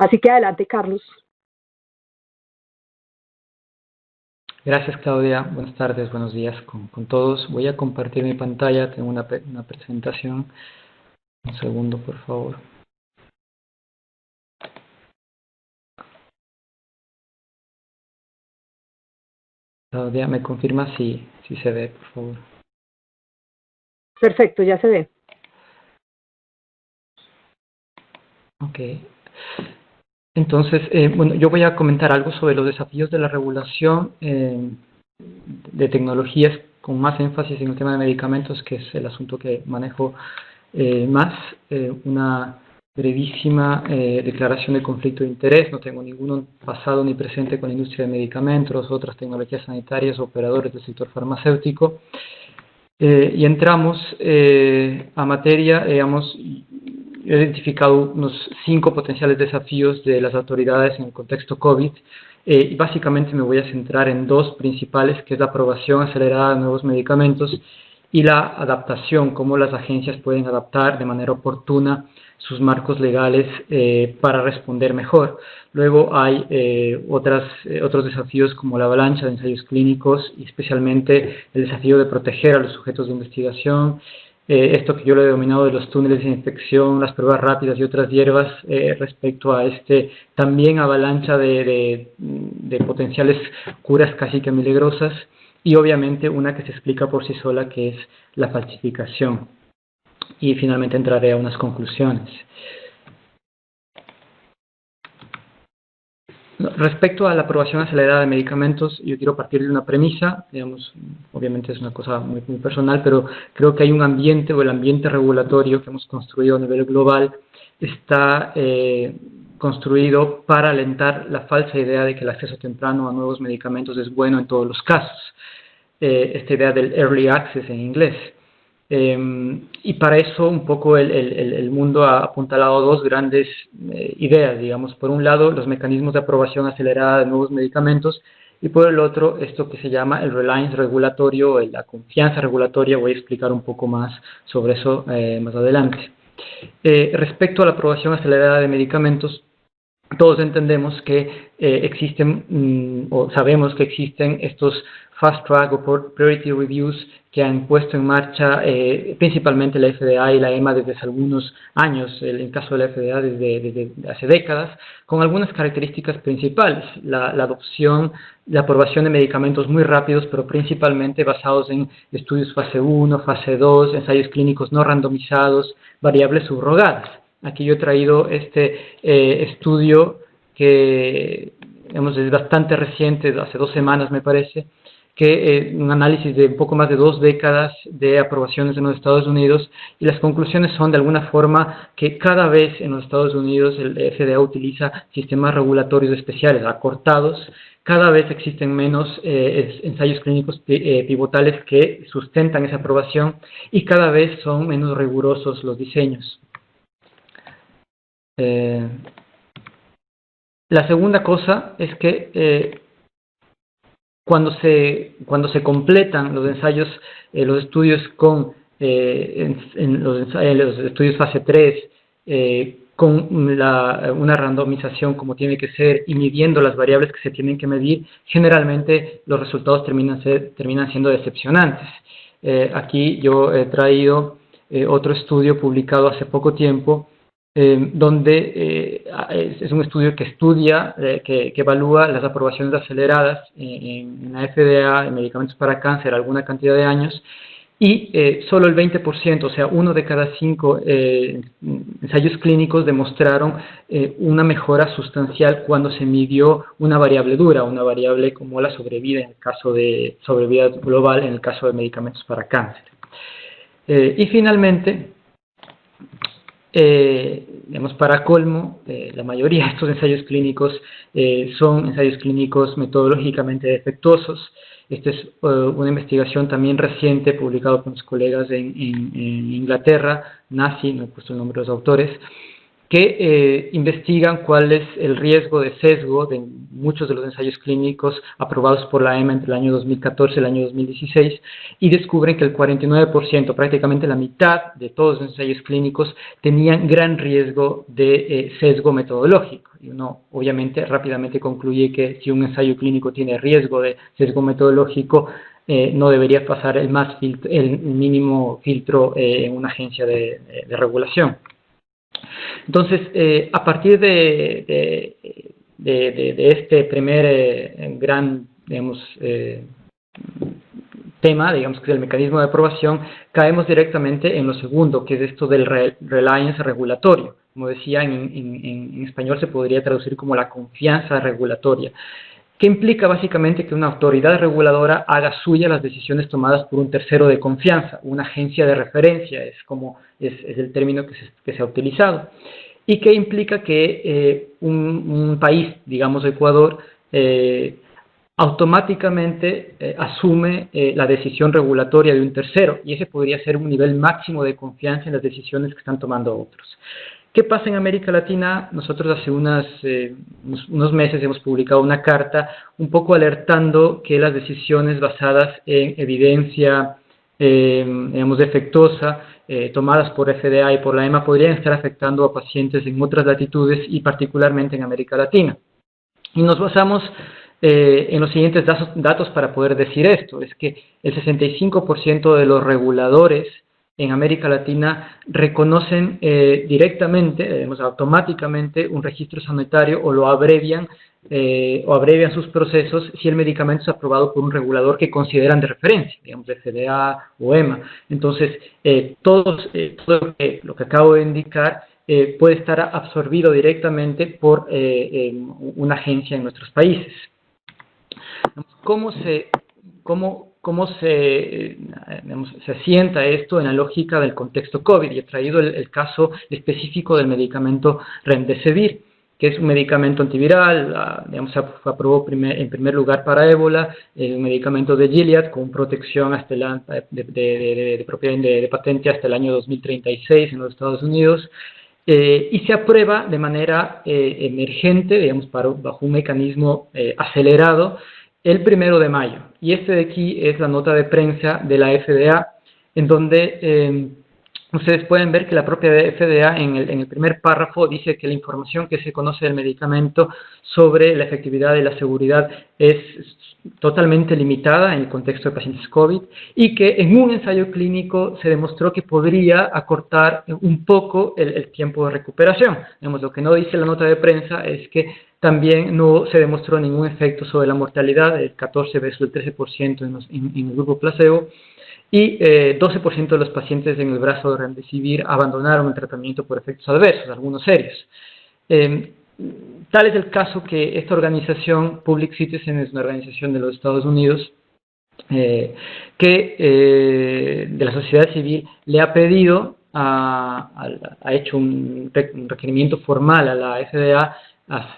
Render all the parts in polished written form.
Así que adelante, Carlos. Gracias, Claudia. Buenas tardes, buenos días con todos. Voy a compartir mi pantalla, tengo una presentación. Un segundo, por favor. Claudia, ¿me confirma si se ve, por favor? Perfecto, ya se ve. Ok. Entonces, bueno, yo voy a comentar algo sobre los desafíos de la regulación de tecnologías con más énfasis en el tema de medicamentos, que es el asunto que manejo más. Una brevísima declaración de conflicto de interés. No tengo ninguno pasado ni presente con la industria de medicamentos, otras tecnologías sanitarias, operadores del sector farmacéutico. Y entramos a materia, digamos. He identificado unos 5 potenciales desafíos de las autoridades en el contexto COVID y básicamente me voy a centrar en 2 principales, que es la aprobación acelerada de nuevos medicamentos y la adaptación, cómo las agencias pueden adaptar de manera oportuna sus marcos legales para responder mejor. Luego hay otros desafíos como la avalancha de ensayos clínicos y especialmente el desafío de proteger a los sujetos de investigación. Esto que yo lo he denominado de los túneles de infección, las pruebas rápidas y otras hierbas respecto a también avalancha de potenciales curas casi que milagrosas, y obviamente una que se explica por sí sola, que es la falsificación. Y finalmente entraré a unas conclusiones. Respecto a la aprobación acelerada de medicamentos, yo quiero partir de una premisa, digamos, obviamente es una cosa muy personal, pero creo que hay un ambiente, o el ambiente regulatorio que hemos construido a nivel global está construido para alentar la falsa idea de que el acceso temprano a nuevos medicamentos es bueno en todos los casos. Esta idea del early access en inglés. Y para eso un poco el mundo ha apuntalado 2 grandes ideas, digamos. Por un lado, los mecanismos de aprobación acelerada de nuevos medicamentos, y por el otro, esto que se llama el reliance regulatorio, la confianza regulatoria. Voy a explicar un poco más sobre eso más adelante. Respecto a la aprobación acelerada de medicamentos, todos entendemos que existen, o sabemos que existen estos fast track o priority reviews que han puesto en marcha principalmente la FDA y la EMA desde hace algunos años, en el caso de la FDA desde hace décadas, con algunas características principales: la adopción, la aprobación de medicamentos muy rápidos, pero principalmente basados en estudios fase 1, fase 2, ensayos clínicos no randomizados, variables subrogadas. Aquí yo he traído este estudio que, digamos, es bastante reciente, hace 2 semanas me parece, que un análisis de un poco más de 2 décadas de aprobaciones en los Estados Unidos, y las conclusiones son de alguna forma que cada vez en los Estados Unidos el FDA utiliza sistemas regulatorios especiales acortados, cada vez existen menos ensayos clínicos pivotales que sustentan esa aprobación, y cada vez son menos rigurosos los diseños. La segunda cosa es que cuando se completan los ensayos, los estudios con los estudios fase 3, con una randomización como tiene que ser y midiendo las variables que se tienen que medir, generalmente los resultados terminan siendo decepcionantes. Aquí yo he traído otro estudio publicado hace poco tiempo, donde es un estudio que estudia, que evalúa las aprobaciones aceleradas en la FDA en medicamentos para cáncer alguna cantidad de años, y solo el 20%, o sea, 1 de cada 5 ensayos clínicos demostraron una mejora sustancial cuando se midió una variable dura, una variable como la sobrevida, en el caso de sobrevida global, en el caso de medicamentos para cáncer. Y finalmente, digamos, para colmo, la mayoría de estos ensayos clínicos son ensayos clínicos metodológicamente defectuosos. Esta es una investigación también reciente publicada por mis colegas en Inglaterra, NACI, no he puesto el nombre de los autores, que investigan cuál es el riesgo de sesgo de muchos de los ensayos clínicos aprobados por la EMA entre el año 2014 y el año 2016, y descubren que el 49%, prácticamente la mitad de todos los ensayos clínicos, tenían gran riesgo de sesgo metodológico. Y uno obviamente rápidamente concluye que si un ensayo clínico tiene riesgo de sesgo metodológico, no debería pasar el mínimo filtro en una agencia de regulación. Entonces, a partir de este primer gran, digamos, tema, digamos que es el mecanismo de aprobación, caemos directamente en lo segundo, que es esto del reliance regulatorio. Como decía, en español se podría traducir como la confianza regulatoria, que implica básicamente que una autoridad reguladora haga suya las decisiones tomadas por un tercero de confianza, una agencia de referencia, es el término que se ha utilizado, y que implica que un país, digamos Ecuador, automáticamente asume la decisión regulatoria de un tercero, y ese podría ser un nivel máximo de confianza en las decisiones que están tomando otros. ¿Qué pasa en América Latina? Nosotros hace unos meses hemos publicado una carta un poco alertando que las decisiones basadas en evidencia, digamos, defectuosa, tomadas por FDA y por la EMA podrían estar afectando a pacientes en otras latitudes y particularmente en América Latina. Y nos basamos en los siguientes datos para poder decir esto. Es que el 65% de los reguladores en América Latina reconocen directamente, automáticamente, un registro sanitario o lo abrevian sus procesos si el medicamento es aprobado por un regulador que consideran de referencia, digamos FDA o EMA. Entonces, todo lo que acabo de indicar puede estar absorbido directamente por una agencia en nuestros países. ¿Cómo se asienta esto en la lógica del contexto COVID? Y he traído el caso específico del medicamento Remdesivir, que es un medicamento antiviral, se aprobó en primer lugar para ébola, un medicamento de Gilead con protección hasta de patente hasta el año 2036 en los Estados Unidos, y se aprueba de manera emergente, digamos, bajo un mecanismo acelerado, el 1 de mayo. Y este de aquí es la nota de prensa de la FDA, en donde ustedes pueden ver que la propia FDA en el primer párrafo dice que la información que se conoce del medicamento sobre la efectividad y la seguridad es totalmente limitada en el contexto de pacientes COVID, y que en un ensayo clínico se demostró que podría acortar un poco el tiempo de recuperación. Digamos, lo que no dice la nota de prensa es que también no se demostró ningún efecto sobre la mortalidad, el 14 versus el 13% en el grupo placebo, y 12% de los pacientes en el brazo de Remdesivir abandonaron el tratamiento por efectos adversos, algunos serios. Tal es el caso que esta organización, Public Citizen, es una organización de los Estados Unidos, de la sociedad civil, le ha pedido, ha hecho un requerimiento formal a la FDA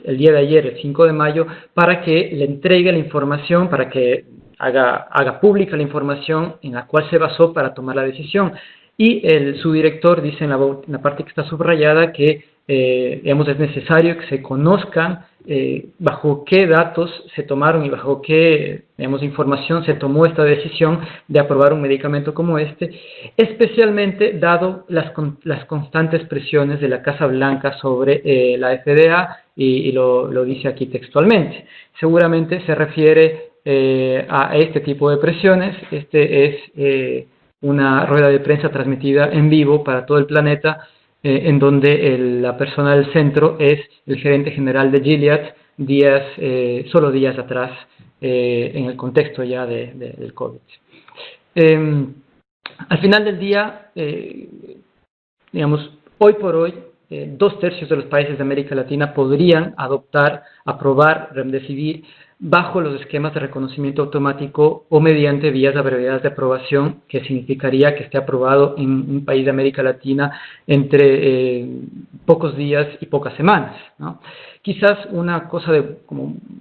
el día de ayer, el 5 de mayo, para que le entregue la información, para que haga pública la información en la cual se basó para tomar la decisión. Y su director dice en la parte que está subrayada que digamos, es necesario que se conozcan bajo qué datos se tomaron y bajo qué, digamos, información se tomó esta decisión de aprobar un medicamento como este, especialmente dado las constantes presiones de la Casa Blanca sobre la FDA, y lo dice aquí textualmente. Seguramente se refiere a este tipo de presiones. Este es una rueda de prensa transmitida en vivo para todo el planeta, en donde la persona del centro es el gerente general de Gilead, solo días atrás, en el contexto ya del COVID. Al final del día, digamos, hoy por hoy, 2/3 de los países de América Latina podrían aprobar Remdesivir bajo los esquemas de reconocimiento automático o mediante vías abreviadas de aprobación, que significaría que esté aprobado en un país de América Latina entre pocos días y pocas semanas, ¿no? Quizás una cosa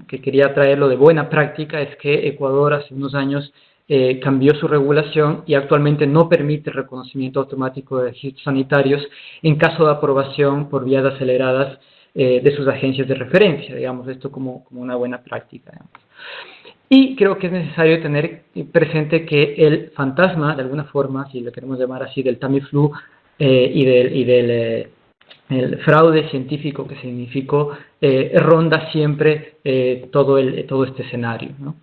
que quería traerlo de buena práctica es que Ecuador hace unos años cambió su regulación y actualmente no permite el reconocimiento automático de registros sanitarios en caso de aprobación por vías aceleradas de sus agencias de referencia, digamos, esto como una buena práctica, digamos. Y creo que es necesario tener presente que el fantasma, de alguna forma, si lo queremos llamar así, del Tamiflu y del el fraude científico que significó, ronda siempre todo este escenario, ¿no?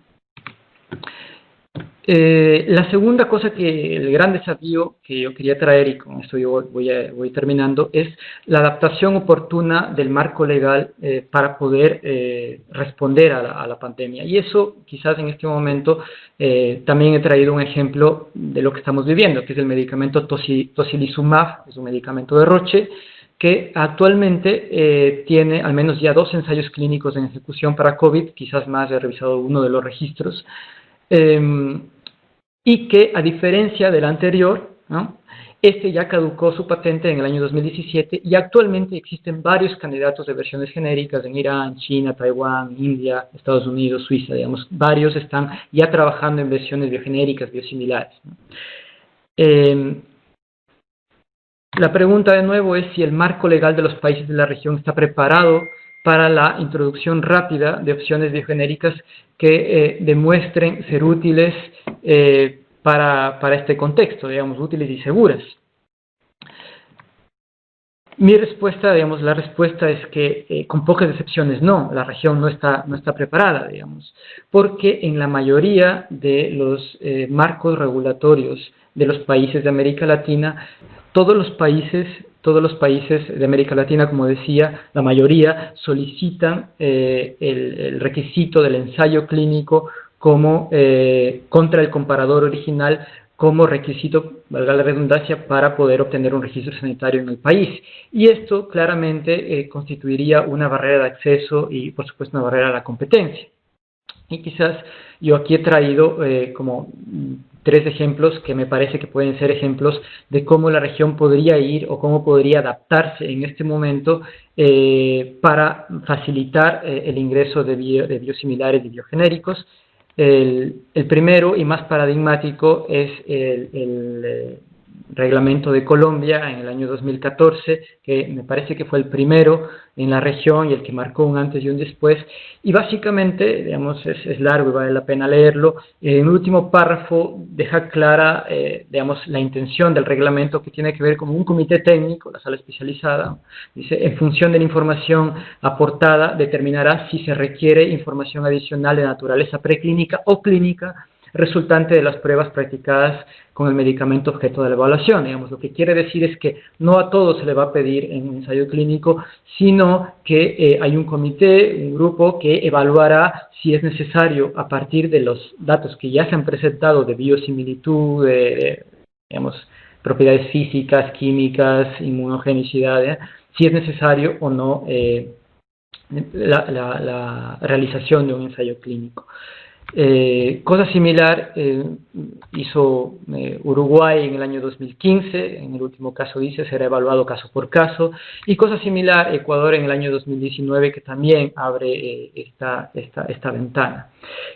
La segunda cosa el gran desafío que yo quería traer, y con esto yo voy terminando, es la adaptación oportuna del marco legal para poder responder a la pandemia. Y eso, quizás en este momento, también he traído un ejemplo de lo que estamos viviendo, que es el medicamento tocilizumab, es un medicamento de Roche, que actualmente tiene al menos ya 2 ensayos clínicos en ejecución para COVID, quizás más, he revisado uno de los registros, y que a diferencia del anterior, ¿no?, este ya caducó su patente en el año 2017 y actualmente existen varios candidatos de versiones genéricas en Irán, China, Taiwán, India, Estados Unidos, Suiza, digamos, varios están ya trabajando en versiones biogenéricas, biosimilares, ¿no? La pregunta de nuevo es si el marco legal de los países de la región está preparado para la introducción rápida de opciones biogenéricas que demuestren ser útiles para este contexto, digamos, útiles y seguras. Mi respuesta, digamos, la respuesta es que con pocas excepciones no, la región no está preparada, digamos, porque en la mayoría de los marcos regulatorios de los países de América Latina, todos los países de América Latina, como decía, la mayoría solicitan el requisito del ensayo clínico como contra el comparador original como requisito, valga la redundancia, para poder obtener un registro sanitario en el país. Y esto claramente constituiría una barrera de acceso y, por supuesto, una barrera a la competencia. Y quizás yo aquí he traído como 3 ejemplos que me parece que pueden ser ejemplos de cómo la región podría ir o cómo podría adaptarse en este momento para facilitar el ingreso de biosimilares y biogenéricos. El primero y más paradigmático es el reglamento de Colombia en el año 2014, que me parece que fue el primero en la región y el que marcó un antes y un después, y básicamente, digamos, es largo y vale la pena leerlo. En el último párrafo deja clara, digamos, la intención del reglamento, que tiene que ver con un comité técnico, la sala especializada, dice, en función de la información aportada, determinará si se requiere información adicional de naturaleza preclínica o clínica resultante de las pruebas practicadas con el medicamento objeto de la evaluación. Digamos, lo que quiere decir es que no a todos se le va a pedir en un ensayo clínico, sino que hay un comité, un grupo que evaluará si es necesario, a partir de los datos que ya se han presentado de biosimilitud, digamos, propiedades físicas, químicas, inmunogenicidad, si es necesario o no la realización de un ensayo clínico. Cosa similar hizo Uruguay en el año 2015, en el último caso dice será evaluado caso por caso, y cosa similar Ecuador en el año 2019, que también abre esta ventana.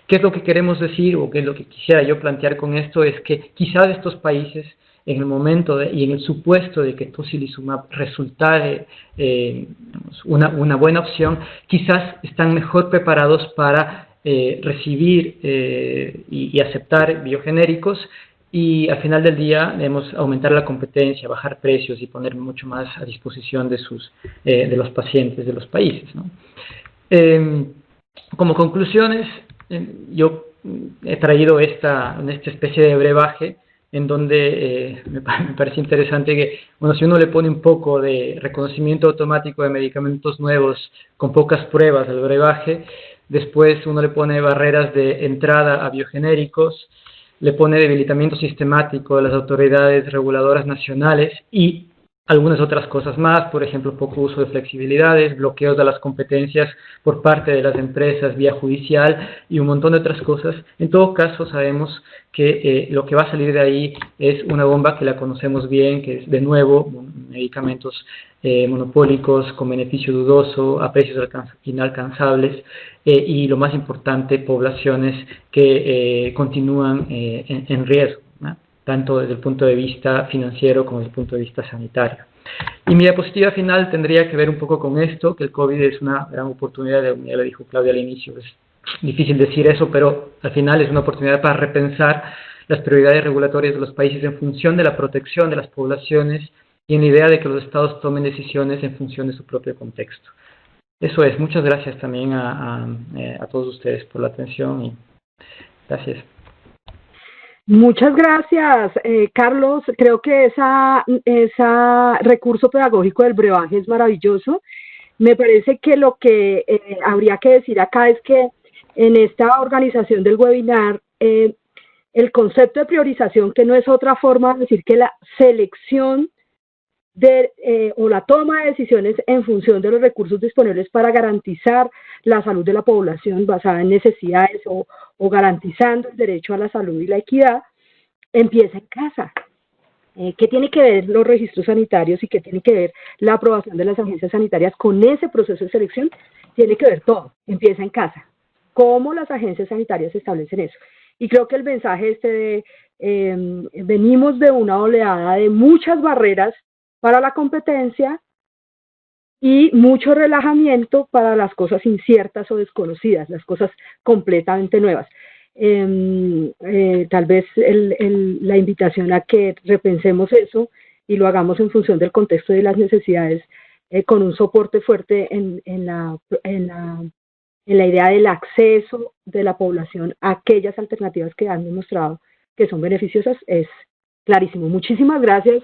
¿Qué es lo que queremos decir, o qué es lo que quisiera yo plantear con esto? Es que quizás estos países, en el momento y en el supuesto de que tocilizumab resultare una buena opción, quizás están mejor preparados para recibir y aceptar biogenéricos, y al final del día debemos aumentar la competencia, bajar precios y poner mucho más a disposición de los pacientes de los países, ¿no? Como conclusiones, yo he traído esta especie de brebaje en donde me parece interesante que, bueno, si uno le pone un poco de reconocimiento automático de medicamentos nuevos con pocas pruebas al brebaje, después uno le pone barreras de entrada a biogenéricos, le pone debilitamiento sistemático de las autoridades reguladoras nacionales y algunas otras cosas más, por ejemplo, poco uso de flexibilidades, bloqueos de las competencias por parte de las empresas vía judicial y un montón de otras cosas. En todo caso, sabemos que lo que va a salir de ahí es una bomba que la conocemos bien, que es de nuevo medicamentos monopólicos con beneficio dudoso, a precios inalcanzables y lo más importante, poblaciones que continúan en riesgo, ¿no? Tanto desde el punto de vista financiero como desde el punto de vista sanitario. Y mi diapositiva final tendría que ver un poco con esto, que el COVID es una gran oportunidad, ya lo dijo Claudia al inicio, es difícil decir eso, pero al final es una oportunidad para repensar las prioridades regulatorias de los países en función de la protección de las poblaciones y en la idea de que los estados tomen decisiones en función de su propio contexto. Eso es, muchas gracias también a todos ustedes por la atención y gracias. Muchas gracias, Carlos. Creo que ese recurso pedagógico del brebaje es maravilloso. Me parece que lo que habría que decir acá es que en esta organización del webinar, el concepto de priorización, que no es otra forma de decir que la selección o la toma de decisiones en función de los recursos disponibles para garantizar la salud de la población basada en necesidades o garantizando el derecho a la salud y la equidad, empieza en casa. ¿Qué tiene que ver los registros sanitarios y qué tiene que ver la aprobación de las agencias sanitarias con ese proceso de selección? Tiene que ver todo, empieza en casa. ¿Cómo las agencias sanitarias establecen eso? Y creo que el mensaje venimos de una oleada de muchas barreras para la competencia y mucho relajamiento para las cosas inciertas o desconocidas, las cosas completamente nuevas. Tal vez la invitación a que repensemos eso y lo hagamos en función del contexto y de las necesidades, con un soporte fuerte en la idea del acceso de la población a aquellas alternativas que han demostrado que son beneficiosas, es clarísimo. Muchísimas gracias.